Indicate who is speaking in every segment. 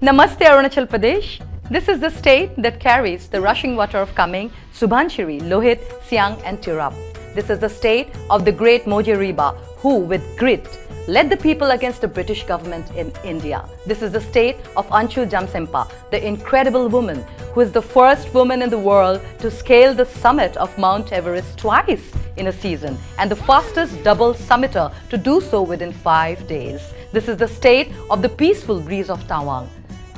Speaker 1: Namaste Arunachal Pradesh. This is the state that carries the rushing water of Kameng, Subansiri, Lohit, Siang and Tirap. This is the state of the great Moje Riba, who with grit led the people against the British government in India. This is the state of Anchu Jamsempa, the incredible woman who is the first woman in the world to scale the summit of Mount Everest twice in a season and the fastest double summiter to do so within 5 days. This is the state of the peaceful breeze of Tawang.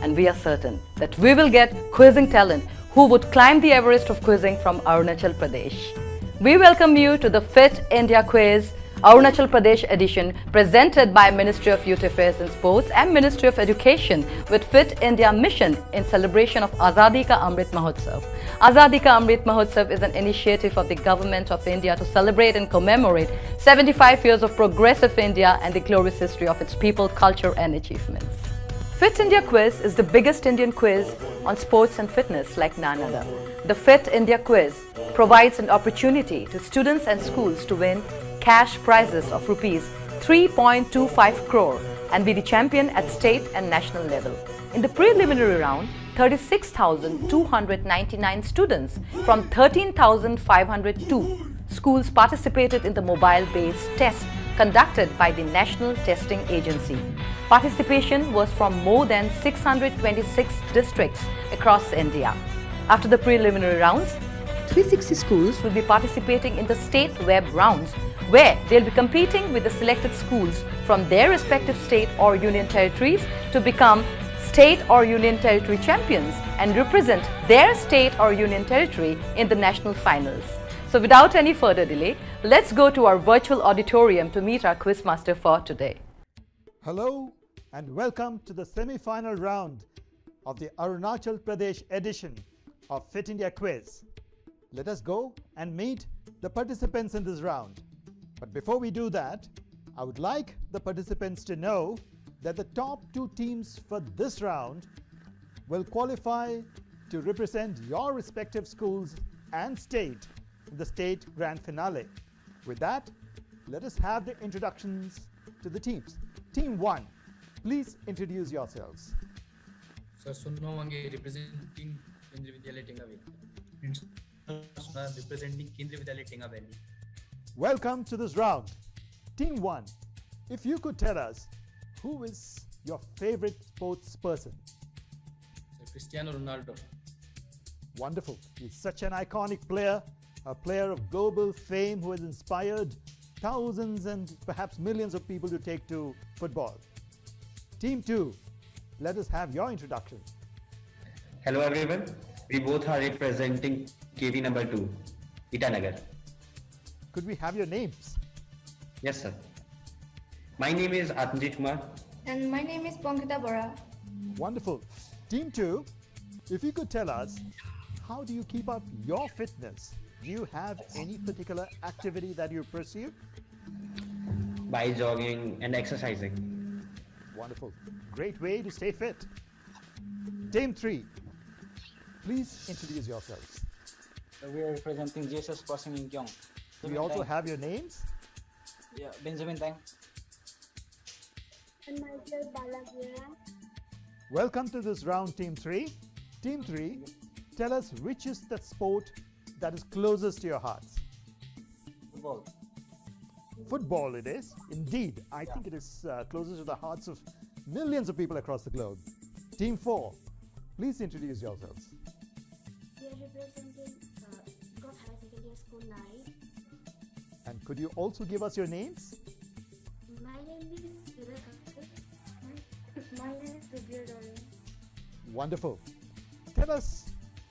Speaker 1: And we are certain that we will get quizzing talent who would climb the Everest of quizzing from Arunachal Pradesh. We welcome you to the Fit India Quiz Arunachal Pradesh edition presented by Ministry of Youth Affairs and Sports and Ministry of Education with Fit India Mission in celebration of Azadi Ka Amrit Mahotsav. Azadi Ka Amrit Mahotsav is an initiative of the Government of India to celebrate and commemorate 75 years of progressive India and the glorious history of its people, culture and achievements. Fit India Quiz is the biggest Indian quiz on sports and fitness like none other. The Fit India Quiz provides an opportunity to students and schools to win cash prizes of rupees 3.25 crore and be the champion at state and national level. In the preliminary round, 36,299 students from 13,502 schools participated in the mobile-based test conducted by the National Testing Agency. Participation was from more than 626 districts across India. After the preliminary rounds, 360 schools will be participating in the state web rounds where they'll be competing with the selected schools from their respective state or union territories to become state or union territory champions and represent their state or union territory in the national finals. So without any further delay, let's go to our virtual auditorium to meet our quizmaster for today.
Speaker 2: Hello and welcome to the semi-final round of the Arunachal Pradesh edition of Fit India Quiz. Let us go and meet the participants in this round. But before we do that, I would like the participants to know that the top two teams for this round will qualify to represent your respective schools and state in the state grand finale. With that, let us have the introductions to the teams. Team 1, please introduce yourselves.
Speaker 3: Sir Sunno Wange representing Kendriya Vidyalaya Tenga Valley. Representing Kendriya Vidyalaya Tenga Valley.
Speaker 2: Welcome to this round. Team 1, if you could tell us who is your favorite sports person?
Speaker 3: Sir Cristiano Ronaldo.
Speaker 2: Wonderful. He's such an iconic player, a player of global fame who has inspired thousands and perhaps millions of people to take to football. Team 2, let us have your introduction.
Speaker 4: Hello everyone, we both are representing KV number 2, Itanagar.
Speaker 2: Could we have your names?
Speaker 4: Yes sir. My name is Atmanjit Kumar.
Speaker 5: And my name is Pankita Bora.
Speaker 2: Wonderful. Team 2, if you could tell us, how do you keep up your fitness? Do you have any particular activity that you pursue?
Speaker 4: By jogging and exercising.
Speaker 2: Wonderful. Great way to stay fit. Team 3, please introduce yourselves.
Speaker 6: We are representing Jesus Passing in Kyong.
Speaker 2: We also have your names.
Speaker 6: Yeah, Benjamin Tang.
Speaker 5: And myself Balagira.
Speaker 2: Welcome to this round, Team 3. Team 3, tell us which is the sport that is closest to your hearts.
Speaker 6: Football.
Speaker 2: Football it is. Indeed, I think it is closest to the hearts of millions of people across the globe. Team 4, please introduce yourselves.
Speaker 5: We are representing Scott High Secondary School 9.
Speaker 2: And could you also give us your names?
Speaker 5: My name is My name is Sudhir Dole.
Speaker 2: Wonderful. Tell us,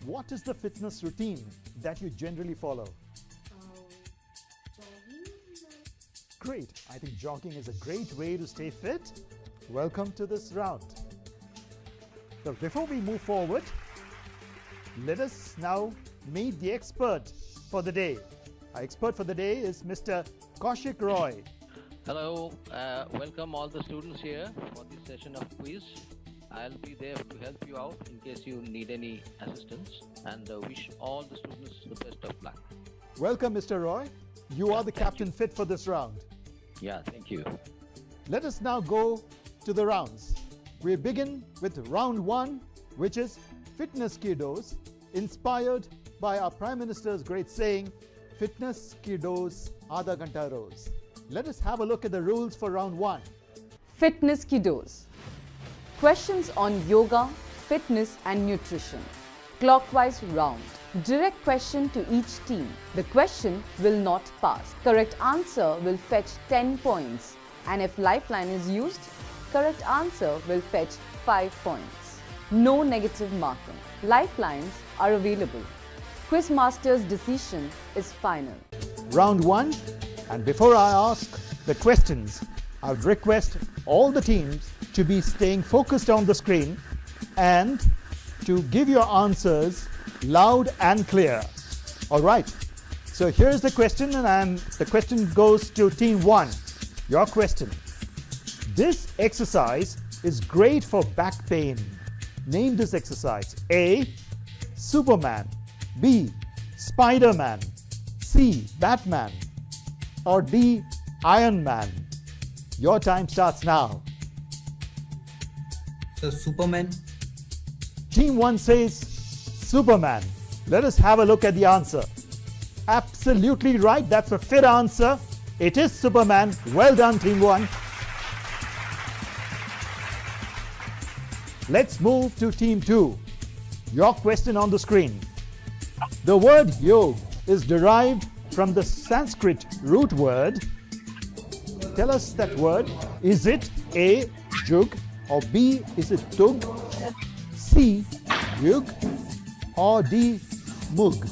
Speaker 2: what is the fitness routine that you generally follow?
Speaker 5: Jogging.
Speaker 2: Great. I think jogging is a great way to stay fit. Welcome to this round. So before we move forward, let us now meet the expert for the day. Our expert for the day is Mr. Kaushik Roy.
Speaker 7: Hello, welcome all the students here for this session of quiz. I'll be there to help you out in case you need any assistance, and wish all the students the best of luck.
Speaker 2: Welcome, Mr. Roy. You are the captain fit for this round.
Speaker 7: Yeah, thank you.
Speaker 2: Let us now go to the rounds. we begin with round 1, which is fitness ki dose, inspired by our Prime Minister's great saying, fitness ki dose aadha ghanta roz. Let us have a look at the rules for round 1.
Speaker 1: Fitness ki dose. Questions on yoga, fitness and nutrition. Clockwise round. Direct question to each team. The question will not pass. Correct answer will fetch 10 points. And if lifeline is used, correct answer will fetch 5 points. No negative marking. Lifelines are available. Quizmaster's decision is final.
Speaker 2: Round 1, and before I ask the questions, I would request all the teams to be staying focused on the screen and to give your answers loud and clear. Alright, so here's the question, and the question goes to team 1. Your question. This exercise is great for back pain. Name this exercise. A. Superman. B. Spider-Man. C. Batman. Or D. Iron Man. Your time starts now.
Speaker 3: So Superman.
Speaker 2: Team 1 says Superman. Let us have a look at the answer. Absolutely right. That's a fit answer. It is Superman. Well done, Team 1. Let's move to Team 2. Your question on the screen. The word yog is derived from the Sanskrit root word. Tell us that word. Is it A. Jug, or B. Is it tug, C. Yug, or D. Mug?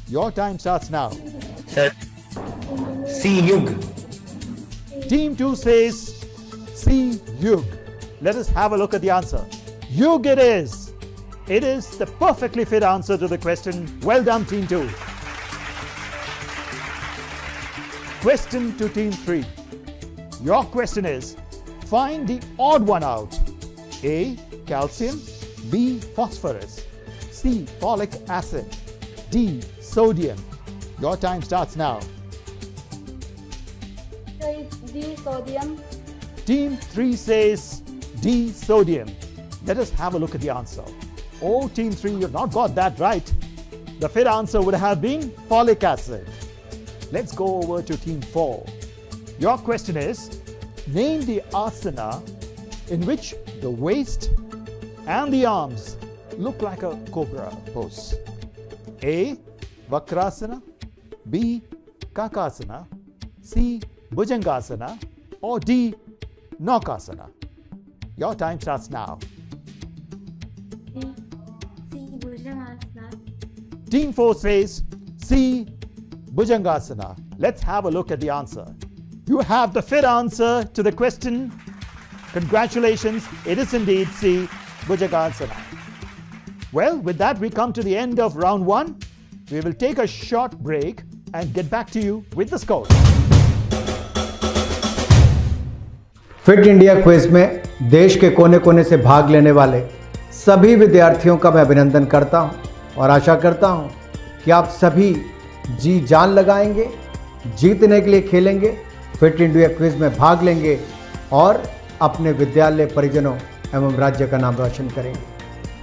Speaker 2: Your time starts now.
Speaker 4: Sir, C. Yug.
Speaker 2: Team 2 says C. Yug. Let us have a look at the answer. Yug it is. It is the perfectly fit answer to the question. Well done, Team 2. Question to Team 3. Your question is, find the odd one out. A. Calcium. B. Phosphorus. C. Folic acid. D. Sodium. Your time starts now.
Speaker 5: So it's D, sodium.
Speaker 2: Team 3 says D. Sodium. Let us have a look at the answer. Oh, Team 3, you've not got that right. The fit answer would have been folic acid. Let's go over to Team 4. Your question is, name the asana in which the waist and the arms look like a cobra pose. A. Vakrasana. B. Kakasana. C. Bhujangasana. Or D. Naukasana. Your time starts now.
Speaker 5: C, Bhujangasana.
Speaker 2: Team 4 says C. Bhujangasana. Let's have a look at the answer. You have the fit answer to the question. Congratulations, it is indeed C. Bhujangasana. Well, with that we come to the end of round 1. We will take a short break and get back to you with the scores.
Speaker 8: Fit India quiz में देश के कोने कोने से भाग लेने वाले सभी विद्यार्थियों का मैं अभिनंदन करता हूं और आशा करता हूं कि आप सभी जी जान लगाएंगे, जीतने के लिए खेलेंगे, फिट इंडिया क्विज में भाग लेंगे और अपने विद्यालय परिजनों एवं राज्य का नाम रोशन करेंगे।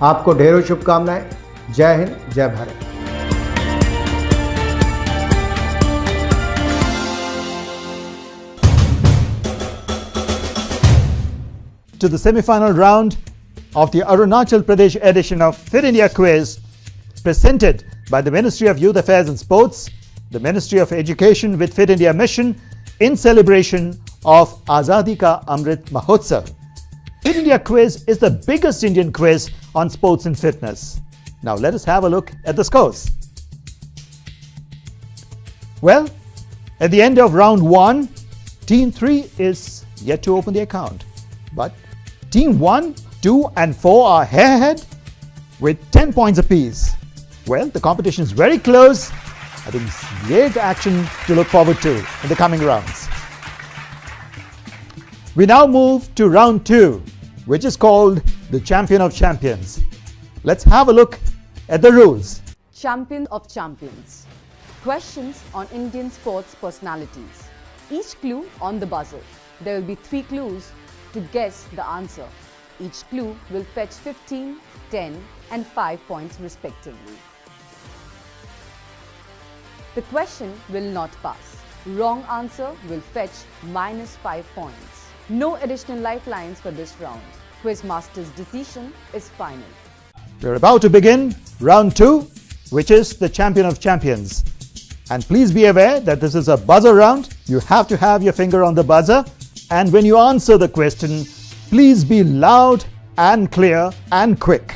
Speaker 8: आपको ढेरों शुभकामनाएं। जय हिंद, जय Bharat.
Speaker 2: To the semi-final round of the Arunachal Pradesh edition of Fit India Quiz, presented by the Ministry of Youth Affairs and Sports, the Ministry of Education with Fit India Mission, in celebration of Azadi ka Amrit Mahotsav. Fit India Quiz is the biggest Indian quiz on sports and fitness. Now let us have a look at the scores. Well, at the end of round 1, Team 3 is yet to open the account. But Team 1, 2 and 4 are head-to-head with 10 points apiece. Well, the competition is very close. I think it's great action to look forward to in the coming rounds. We now move to round 2, which is called the Champion of Champions. Let's have a look at the rules.
Speaker 1: Champion of Champions. Questions on Indian sports personalities. Each clue on the buzzer. There will be 3 clues to guess the answer.
Speaker 9: Each clue will fetch 15, 10 and 5 points respectively. The question will not pass. Wrong answer will fetch -5 points. No additional lifelines for this round. Quizmaster's decision is final.
Speaker 2: We're about to begin round 2, which is the champion of champions. And please be aware that this is a buzzer round. You have to have your finger on the buzzer. And when you answer the question, please be loud and clear and quick.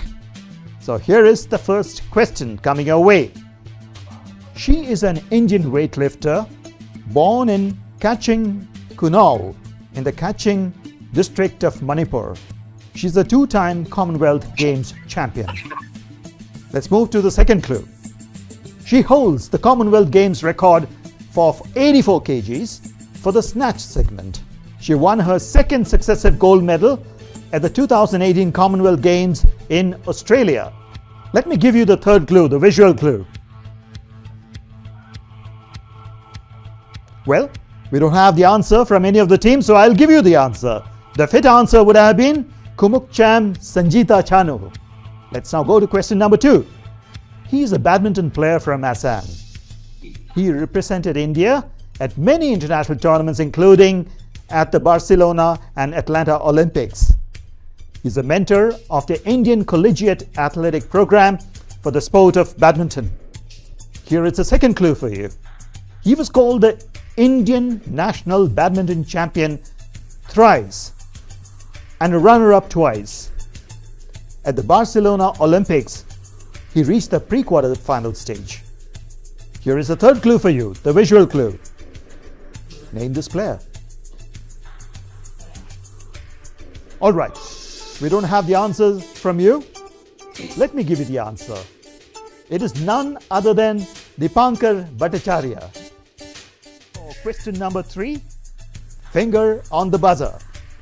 Speaker 2: So here is the first question coming your way. She is an Indian weightlifter born in Kaching, Kunaul, in the Kaching district of Manipur. She's a 2-time Commonwealth Games champion. Let's move to the second clue. She holds the Commonwealth Games record for 84 kgs for the snatch segment. She won her second successive gold medal at the 2018 Commonwealth Games in Australia. Let me give you the third clue, the visual clue. Well, we don't have the answer from any of the teams, so I'll give you the answer. The fit answer would have been Kumukcham Sanjita Chanu. Let's now go to question number 2. He is a badminton player from Assam. He represented India at many international tournaments, including at the Barcelona and Atlanta Olympics. He's a mentor of the Indian Collegiate Athletic Program for the sport of badminton. Here is a second clue for you. He was called the Indian National Badminton Champion thrice and a runner-up twice. At the Barcelona Olympics, he reached the pre-quarter final stage. Here is a third clue for you, the visual clue. Name this player. All right, we don't have the answers from you. Let me give you the answer. It is none other than Dipankar Bhattacharya. Question number 3, finger on the buzzer.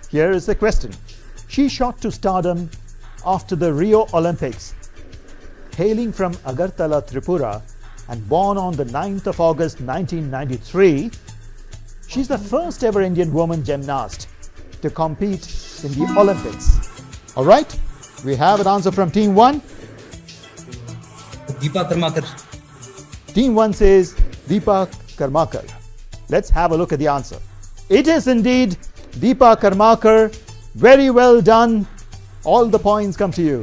Speaker 2: Here is the question. She shot to stardom after the Rio Olympics. Hailing from Agartala, Tripura, and born on the 9th of August 1993, she's the first ever Indian woman gymnast to compete in the Olympics. All right, we have an answer from Team 1.
Speaker 3: Deepa Karmakar.
Speaker 2: Team 1 says Deepa Karmakar. Let's have a look at the answer. It is indeed Deepa Karmakar. Very well done. All the points come to you.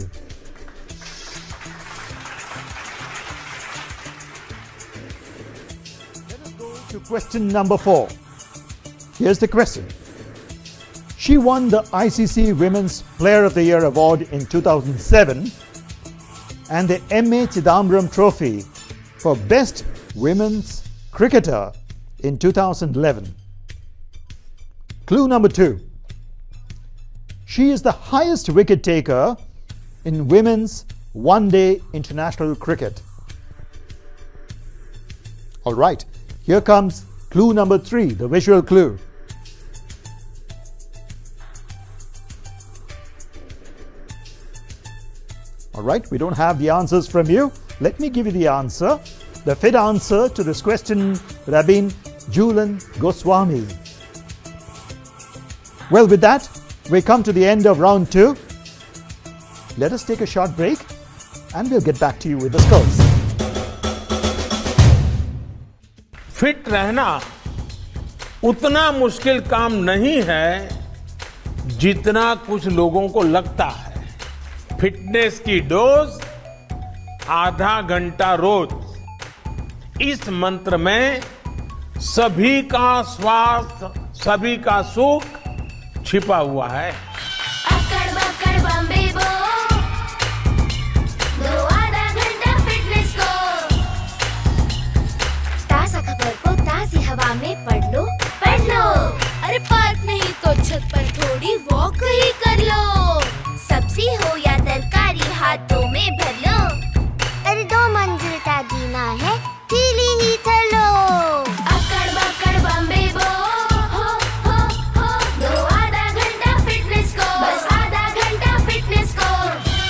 Speaker 2: Let us go to question number 4. Here's the question. She won the ICC Women's Player of the Year award in 2007 and the M.A. Chidambaram Trophy for Best Women's Cricketer in 2011. Clue number 2. She is the highest wicket taker in women's one-day international cricket. All right, here comes clue number 3, the visual clue. All right, we don't have the answers from you. Let me give you the answer. The fit answer to this question would have been Julan Goswami. Well, with that, we come to the end of round 2. Let us take a short break and we'll get back to you with the scores.
Speaker 10: Fit रहना उतना मुश्किल काम नहीं है जितना कुछ लोगों को लगता है। फिटनेस की डोज आधा घंटा रोज। इस मंत्र में सभी का स्वास्थ्य, सभी का सुख छिपा हुआ है।
Speaker 5: अक्कड़ बक्कड़ बम्बे बो, दो आधा घंटा फिटनेस को। ताज़ा खबर को ताज़ी हवा में पढ़ लो। अरे पार्क नहीं तो छत पर थोड़ी वॉक ही कर लो। सब्जी हो या तरकारी हाथों में भर लो। अरे 2 मंजिल का जीना है, ढीली ही चलो। अक्कड़ बक्कड़ बम्बे बो, दो आधा घंटा फिटनेस को, बस आधा घंटा फिटनेस को।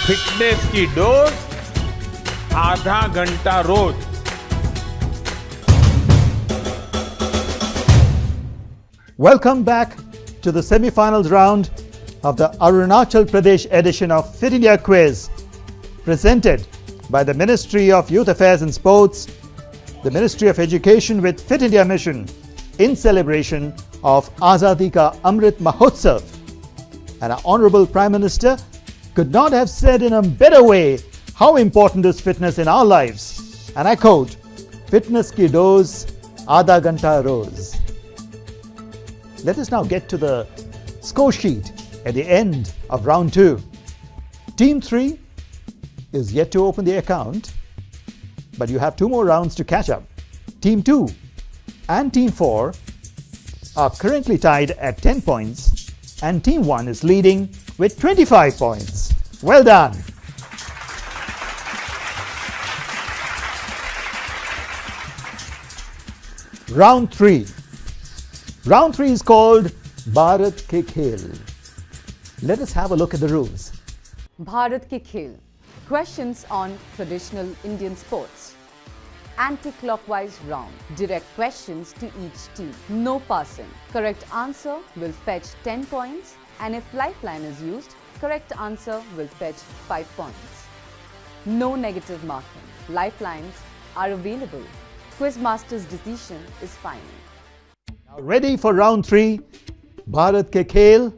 Speaker 10: फिटनेस की डोज आधा घंटा रोज।
Speaker 2: Welcome back to the semi-finals round of the Arunachal Pradesh edition of Fit India Quiz, presented by the Ministry of Youth Affairs and Sports, the Ministry of Education with Fit India Mission, in celebration of Azadi ka Amrit Mahotsav. And our Honorable Prime Minister could not have said in a better way how important is fitness in our lives. And I quote, "Fitness ki dose, aadha ghanta roz." Let us now get to the score sheet at the end of round 2. Team 3 is yet to open the account, but you have 2 more rounds to catch up. Team 2 and Team 4 are currently tied at 10 points, and Team 1 is leading with 25 points. Well done. Round 3. Round 3 is called Bharat Ke Khel. Let us have a look at the rules.
Speaker 9: Bharat Ke Khel. Questions on traditional Indian sports. Anti-clockwise round. Direct questions to each team. No passing. Correct answer will fetch 10 points, and if lifeline is used, correct answer will fetch 5 points. No negative marking. Lifelines are available. Quizmaster's decision is final.
Speaker 2: Now ready for round 3, Bharat Ke Khel.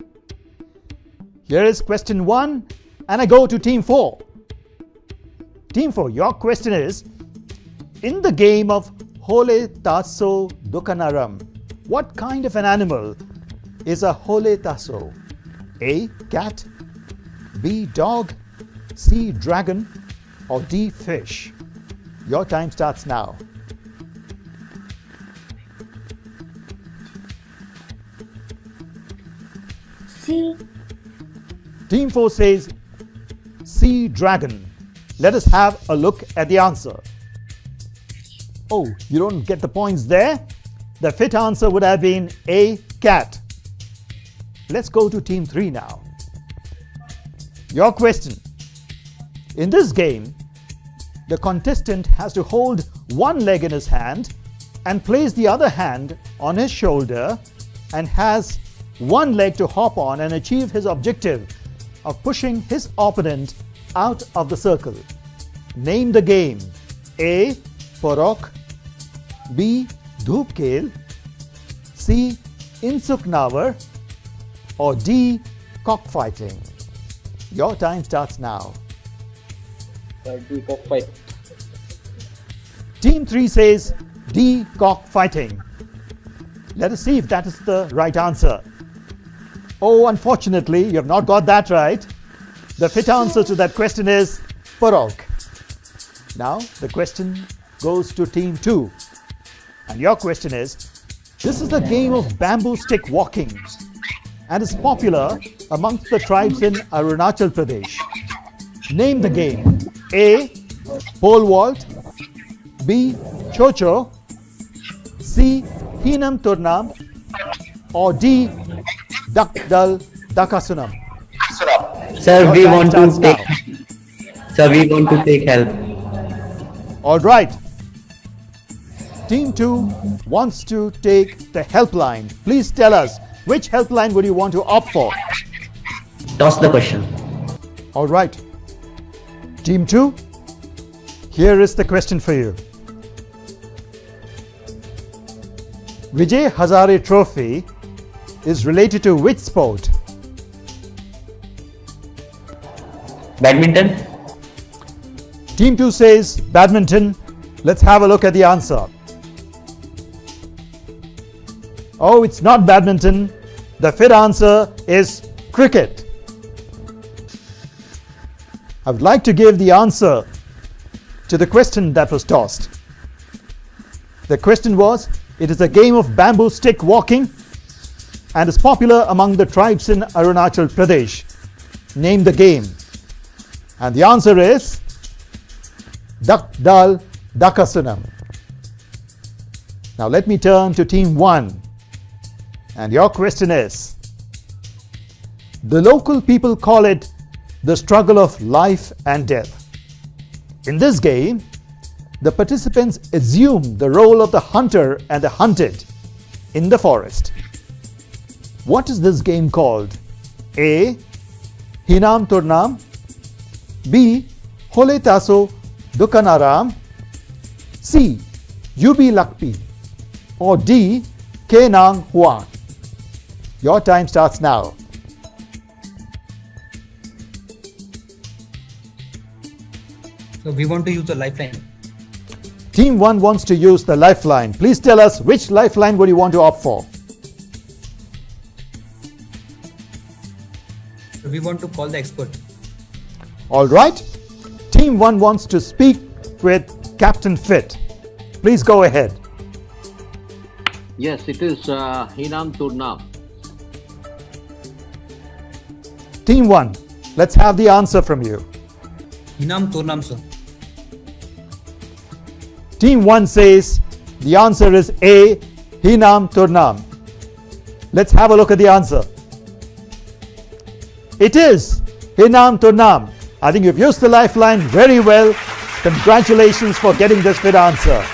Speaker 2: Here is question 1, and I go to Team 4. Team 4, your question is, in the game of Hole Taso Dukanaram, what kind of an animal is a Hole Taso? A. Cat, B. Dog, C. Dragon, or D. Fish? Your time starts now.
Speaker 5: C.
Speaker 2: Team 4 says C. Dragon. Let us have a look at the answer. Oh, you don't get the points there? The fit answer would have been A. Cat. Let's go to Team 3 now. Your question. In this game, the contestant has to hold one leg in his hand and place the other hand on his shoulder, and has one leg to hop on and achieve his objective of pushing his opponent out of the circle. Name the game. A. Porok, B. Dhupkel, C. Insuk Navar, or D. Cockfighting. Your time starts now.
Speaker 6: D. Cockfight.
Speaker 2: Team 3 says D. Cockfighting. Let us see if that is the right answer. Oh, unfortunately, you have not got that right. The fit answer to that question is Porok. Now, the question goes to Team 2. And your question is, this is the game of bamboo stick walking and is popular amongst the tribes in Arunachal Pradesh. Name the game. A. Pole vault, B. Chocho, C. Hinam Turnam, or D. Dak Dal Dakasunam.
Speaker 4: Sir, we want to take help.
Speaker 2: All right. Team 2 wants to take the helpline. Please tell us, which helpline would you want to opt for?
Speaker 4: Toss the question.
Speaker 2: All right. Team 2, here is the question for you. Vijay Hazare Trophy is related to which sport?
Speaker 4: Badminton.
Speaker 2: Team 2 says badminton. Let's have a look at the answer. Oh, it's not badminton. The fit answer is cricket. I would like to give the answer to the question that was tossed. The question was, it is a game of bamboo stick walking and is popular among the tribes in Arunachal Pradesh. Name the game. And the answer is Dak Dal Dakasunam. Now let me turn to Team 1. And your question is, the local people call it the struggle of life and death. In this game, the participants assume the role of the hunter and the hunted in the forest. What is this game called? A. Hinam Turnam, B. Hole Taso Dukanaram, C. Yubi Lakpi, or D. Kenang Huan. Your time starts now.
Speaker 3: So we want to use the lifeline.
Speaker 2: Team 1 wants to use the lifeline. Please tell us which lifeline would you want to opt for?
Speaker 3: So we want to call the expert.
Speaker 2: All right. Team 1 wants to speak with Captain Fit. Please go ahead.
Speaker 7: Yes, it is Hinam Turnam.
Speaker 2: Team 1, let's have the answer from you.
Speaker 3: Hinam Turnam, sir.
Speaker 2: Team 1 says the answer is A. Hinam Turnam. Let's have a look at the answer. It is Hinam Turnam. I think you've used the lifeline very well. Congratulations for getting this fit answer.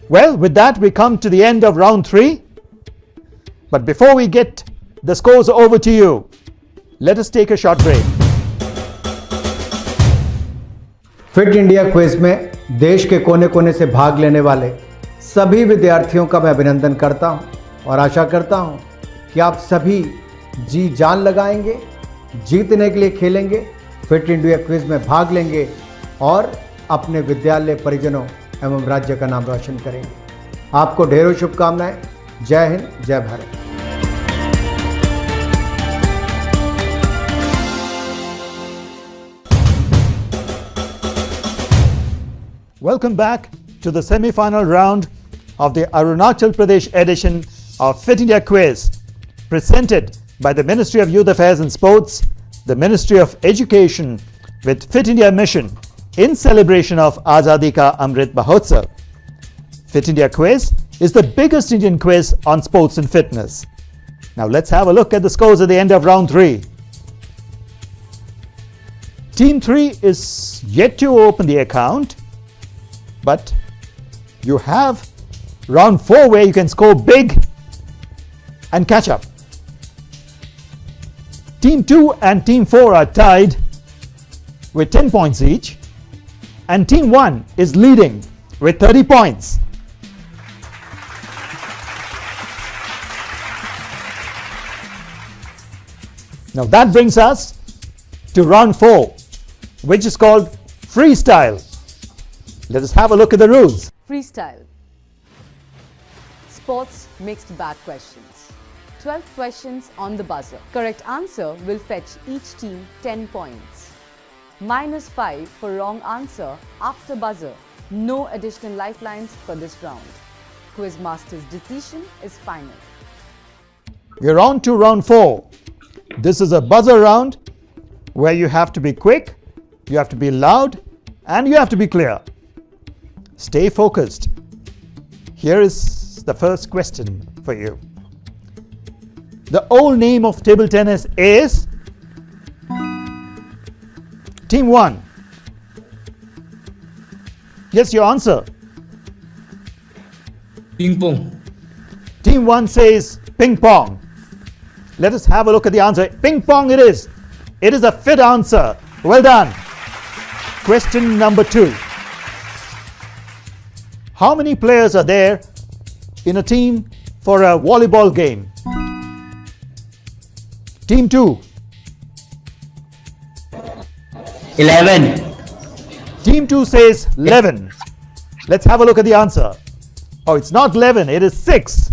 Speaker 2: Well, with that we come to the end of round 3. But before we get the scores over to you, let us take a short break.
Speaker 8: Fit India quiz में देश के कोने कोने से भाग लेने वाले सभी विद्यार्थियों का मैं अभिनंदन करता हूं और आशा करता हूं कि आप सभी जी जान लगाएंगे, जीतने के लिए खेलेंगे, फिट इंडिया क्विज में भाग लेंगे और अपने विद्यालय, परिजनों एवं राज्य का नाम रोशन करेंगे। आपको ढेरों शुभकामनाएं। जय हिंद, जय Bharat.
Speaker 2: Welcome back to the semi-final round of the Arunachal Pradesh edition of Fit India Quiz, presented by the Ministry of Youth Affairs and Sports, the Ministry of Education, with Fit India Mission in celebration of Azadi ka Amrit Mahotsav. Fit India Quiz is the biggest Indian quiz on sports and fitness. Now let's have a look at the scores at the end of round 3. Team 3 is yet to open the account, but you have round 4 where you can score big and catch up. Team 2 and Team 4 are tied with 10 points each, and Team 1 is leading with 30 points. Now that brings us to round 4, which is called freestyle. Let us have a look at the rules.
Speaker 9: Freestyle. Sports mixed bag questions. 12 questions on the buzzer. Correct answer will fetch each team 10 points. -5 for wrong answer after buzzer. No additional lifelines for this round. Quizmaster's decision is final.
Speaker 2: We're on to round 4. This is a buzzer round where you have to be quick, you have to be loud, and you have to be clear. Stay focused. Here is the first question for you. The old name of table tennis is? Team 1. Yes, your answer.
Speaker 3: Ping pong.
Speaker 2: Team 1 says ping pong. Let us have a look at the answer. Ping pong it is. It is a fit answer. Well done. Question number 2. How many players are there in a team for a volleyball game? Team 2.
Speaker 4: 11.
Speaker 2: Team 2 says 11. Let's have a look at the answer. Oh, it's not 11, it is 6.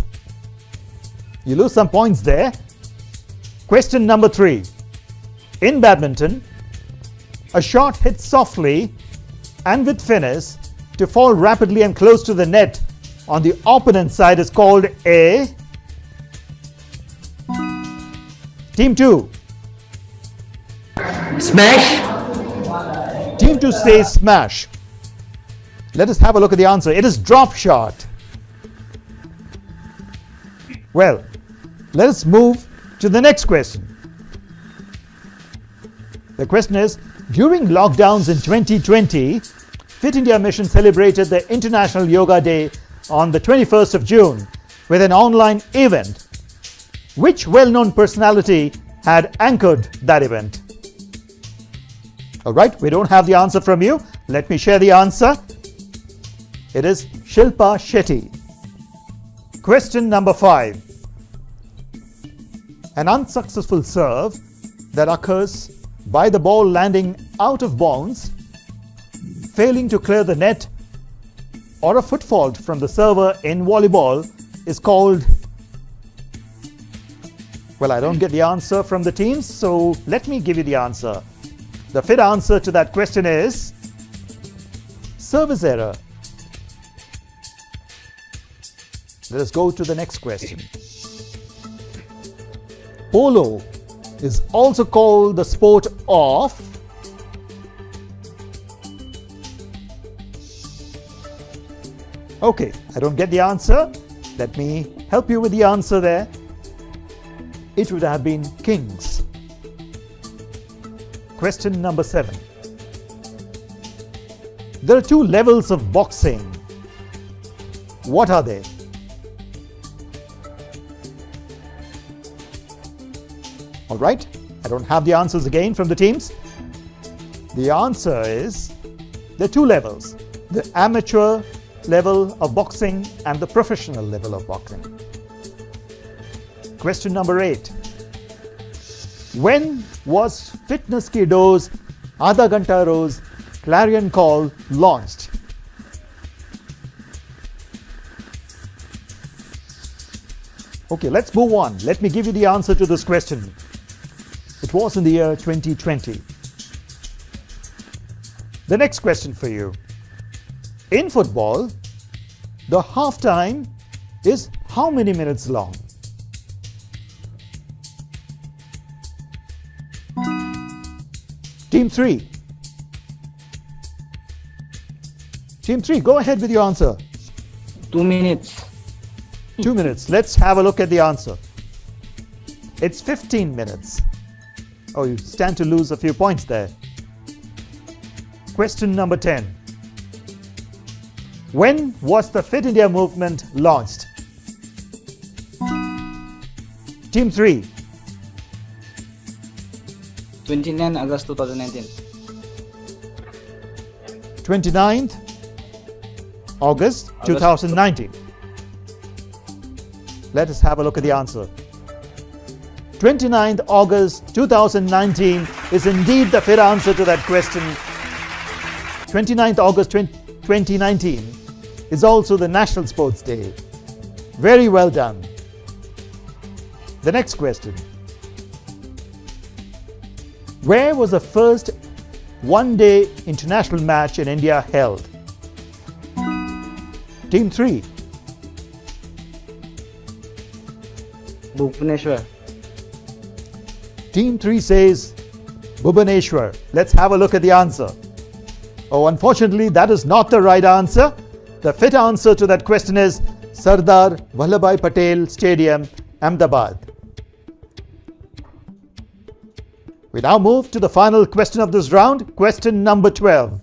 Speaker 2: You lose some points there. Question number 3. In badminton, a shot hits softly and with finesse to fall rapidly and close to the net on the opponent side is called a? Team 2.
Speaker 4: Smash.
Speaker 2: Team 2 says smash. Let us have a look at the answer. It is drop shot. Well, let us move to the next question. The question is, during lockdowns in 2020, Fit India Mission celebrated the International Yoga Day on the 21st of June with an online event. Which well-known personality had anchored that event? All right, we don't have the answer from you. Let me share the answer. It is Shilpa Shetty. Question number 5. An unsuccessful serve that occurs by the ball landing out of bounds, failing to clear the net, or a foot fault from the server in volleyball is called... Well, I don't get the answer from the teams, so let me give you the answer. The fit answer to that question is service error. Let us go to the next question. Polo is also called the sport of... Okay, I don't get the answer. Let me help you with the answer there. It would have been kings. Question number 7. There are 2 levels of boxing. What are they? All right, I don't have the answers again from the teams. The answer is there are 2 levels: the amateur level of boxing and the professional level of boxing. Question number 8. When was Fitness Ki Dose Aadha Ghanta Roz clarion call launched? Okay, let's move on. Let me give you the answer to this question. It was in the year 2020. The next question for you. In football, the halftime is how many minutes long? Team 3. Team 3, go ahead with your answer.
Speaker 6: 2 minutes.
Speaker 2: 2 minutes. Let's have a look at the answer. It's 15 minutes. Oh, you stand to lose a few points there. Question number 10. When was the Fit India movement launched? Team 3.
Speaker 6: 29 August 2019.
Speaker 2: 29th August 2019. Let us have a look at the answer. 29th August 2019 is indeed the fit answer to that question. 29th August 2019 is also the National Sports Day. Very well done. The next question. Where was the first one-day international match in India held? Team 3.
Speaker 6: Bhubaneswar.
Speaker 2: Team 3 says Bhubaneswar. Let's have a look at the answer. Oh, unfortunately, that is not the right answer. The fit answer to that question is Sardar Vallabhbhai Patel Stadium, Ahmedabad. We now move to the final question of this round, question number 12.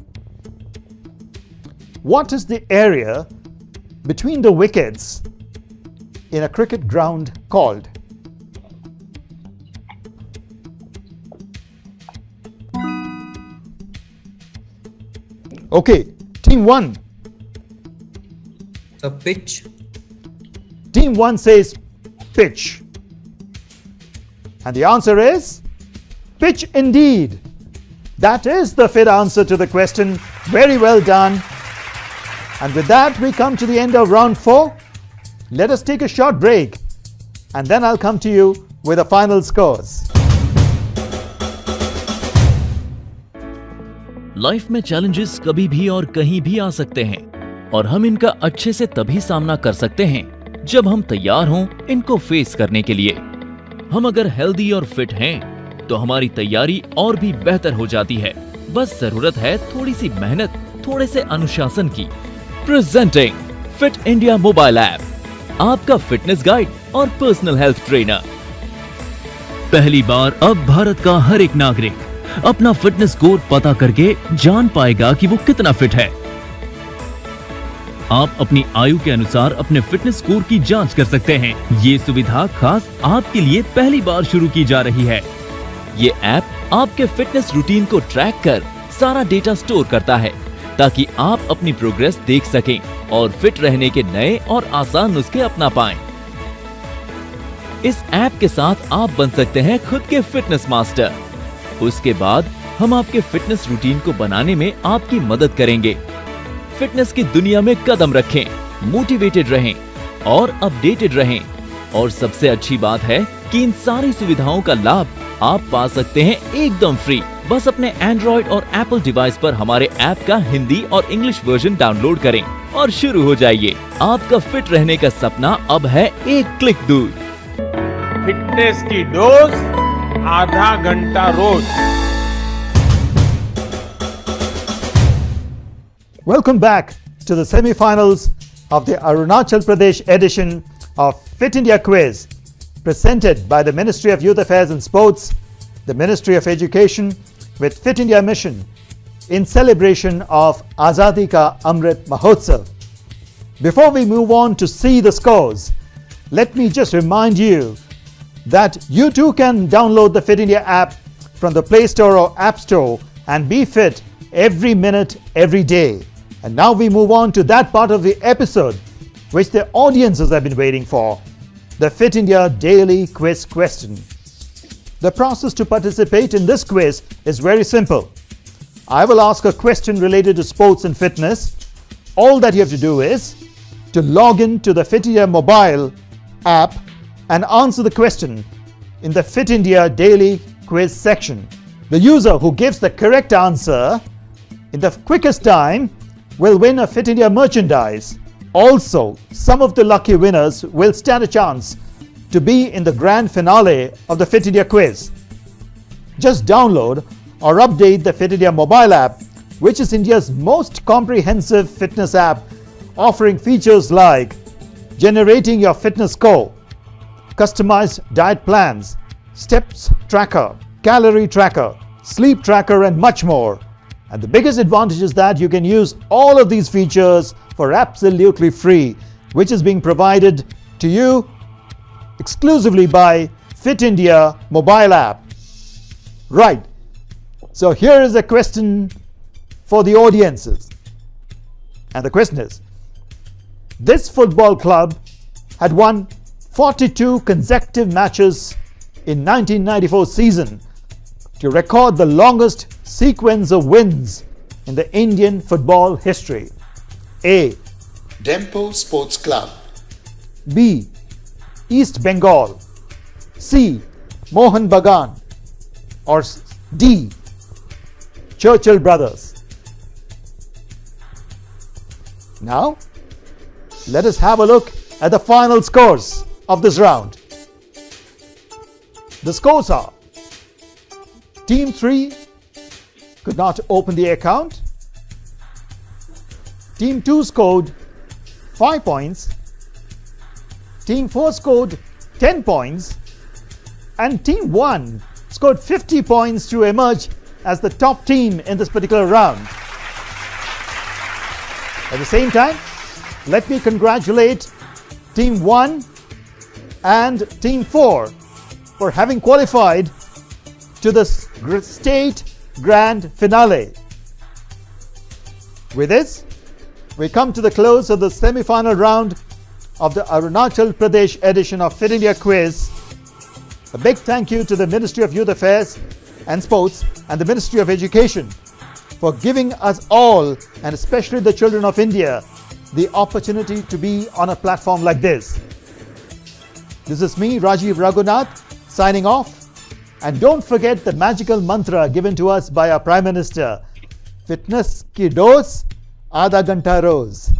Speaker 2: What is the area between the wickets in a cricket ground called? Okay, Team 1.
Speaker 3: The pitch.
Speaker 2: Team 1 says pitch. And the answer is pitch indeed. That is the fit answer to the question. Very well done. And with that, we come to the end of round 4. Let us take a short break and then I'll come to you with the final scores.
Speaker 11: Life में challenges कभी भी और कहीं भी आ सकते हैं और हम इनका अच्छे से तभी सामना कर सकते हैं जब हम तैयार हों इनको फेस करने के लिए। हम अगर हेल्दी और फिट हैं तो हमारी तैयारी और भी बेहतर हो जाती है। बस जरूरत है थोड़ी सी मेहनत, थोड़े से अनुशासन की। Presenting fit India mobile app, आपका फिटनेस गाइड और पर्सनल हेल्थ ट्रेनर। पहली बार अब भारत का हर एक नागरिक अपना फिटनेस स्कोर पता करके जान पाएगा कि वो कितना फिट है। आप अपनी आयु के अनुसार अपने फिटनेस स्कोर की जांच कर सकते हैं। ये सुविधा खास आपके लिए पहली बार शुरू की जा रही है। ये ऐप आपके फिटनेस रूटीन को ट्रैक कर सारा डेटा स्टोर करता है ताकि आप अपनी प्रोग्रेस देख सकें और फिट रहने के नए और आसान नुस्खे अपना पाएं। इस ऐप के साथ आप बन सकते हैं खुद के फिटनेस मास्टर। उसके बाद हम आपके फिटनेस रूटीन को बनाने में आपकी मदद करेंगे। फिटनेस की दुनिया में कदम रखें, मोटिवेटेड रहें और अपडेटेड रहें। और सबसे अच्छी बात है कि इन सारी सुविधाओं का लाभ आप पा सकते हैं एकदम फ्री। बस अपने एंड्रॉइड और एप्पल डिवाइस पर हमारे ऐप का हिंदी और इंग्लिश वर्जन डाउनलोड करें और शुरू हो जाइए। आपका फिट रहने का सपना अब है एक क्लिक दूर।
Speaker 10: फिटनेस की डोज आधा घंटा रोज।
Speaker 2: Welcome back to the semi-finals of the Arunachal Pradesh edition of Fit India Quiz, presented by the Ministry of Youth Affairs and Sports, the Ministry of Education, with Fit India Mission in celebration of Azadi ka Amrit Mahotsav. Before we move on to see the scores, let me just remind you that you too can download the Fit India app from the Play Store or App Store and be fit every minute, every day. And now we move on to that part of the episode which the audiences have been waiting for, the Fit India Daily Quiz question. The process to participate in this quiz is very simple. I will ask a question related to sports and fitness. All that you have to do is to log in to the Fit India mobile app and answer the question in the Fit India Daily Quiz section. The user who gives the correct answer in the quickest time will win a Fit India merchandise. Also, some of the lucky winners will stand a chance to be in the grand finale of the Fit India quiz. Just download or update the Fit India mobile app, which is India's most comprehensive fitness app, offering features like generating your fitness score, customized diet plans, steps tracker, calorie tracker, sleep tracker, and much more. And the biggest advantage is that you can use all of these features for absolutely free, which is being provided to you exclusively by Fit India mobile app. Right. So here is a question for the audiences. And the question is, this football club had won 42 consecutive matches in 1994 season to record the longest sequence of wins in the Indian football history. A.
Speaker 12: Dempo Sports Club.
Speaker 2: B. East Bengal. C. Mohan Bagan. Or D. Churchill Brothers. Now, let us have a look at the final scores of this round. The scores are: Team 3 could not open the account. Team 2 scored 5 points. Team 4 scored 10 points. And Team 1 scored 50 points to emerge as the top team in this particular round. At the same time, let me congratulate Team 1 and Team 4 for having qualified to the state grand finale. With this, we come to the close of the semi-final round of the Arunachal Pradesh edition of Fit India Quiz. A big thank you to the Ministry of Youth Affairs and Sports and the Ministry of Education for giving us all, and especially the children of India, the opportunity to be on a platform like this. This is me, Rajiv Raghunath, signing off. And don't forget the magical mantra given to us by our Prime Minister, fitness ki dose, aadha ghanta roz.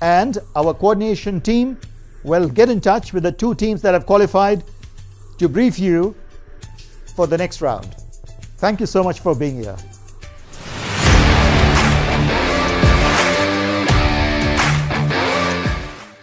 Speaker 2: And our coordination team will get in touch with the two teams that have qualified to brief you for the next round. Thank you so much for being here.